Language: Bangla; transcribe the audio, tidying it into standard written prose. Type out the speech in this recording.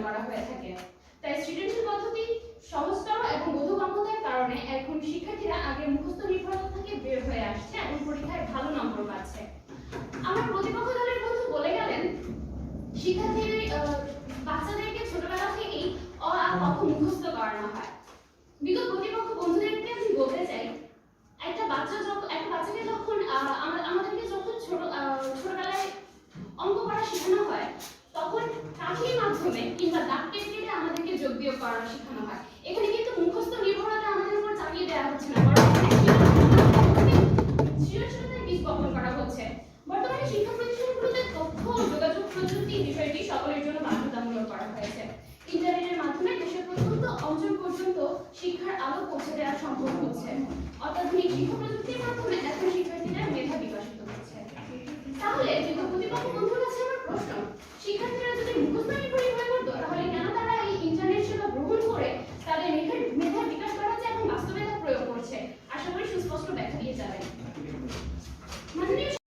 করা হয়ে থাকে। তাই সৃজনশীল পদ্ধতি সহজতর এবং বোধগম্যতার কারণে এখন শিক্ষার্থীরা আগে মুখস্থ নির্ভরতা থেকে বের হয়ে আসছে এবং পরীক্ষায় ভালো নম্বর পাচ্ছে। আমার প্রতিপক্ষ দলের বন্ধু বলে গেলেন শিক্ষার্থীর বাচ্চাদেরকে ছোটবেলা থেকেই অ আ ক খ মুখস্থ করানো হয়। বিগত প্রতিপক্ষ বন্ধুদেরকে আমি বলতে চাই একটা বাচ্চাকে যখন আমাদেরকে যখন ছোটবেলায় অঙ্ক করা শেখানো হয় তখন কাঠির মাধ্যমে কিংবা দাগ কেটে কেটে আমাদেরকে যোগ বিয়োগ করা শেখানো হয়। এখানে কিন্তু মুখস্থ নির্ভরতা আমাদের উপর চাপিয়ে দেওয়া হচ্ছে না, বরং সৃজনশীলতার বীজ বপন করা হচ্ছে। বর্তমানে শিক্ষা প্রতিষ্ঠানগুলোতে তথ্য ও যোগাযোগ প্রযুক্তি বিষয়টি সকলের জন্য বাধ্যতামূলক করা হয়েছে। ইন্টারনেটের মাধ্যমে দেশের প্রত্যন্ত অঞ্চল পর্যন্ত শিক্ষার আলো পৌঁছে দেওয়া সম্ভব হচ্ছে। অত্যাধুনিক শিক্ষা প্রযুক্তির মাধ্যমে এখন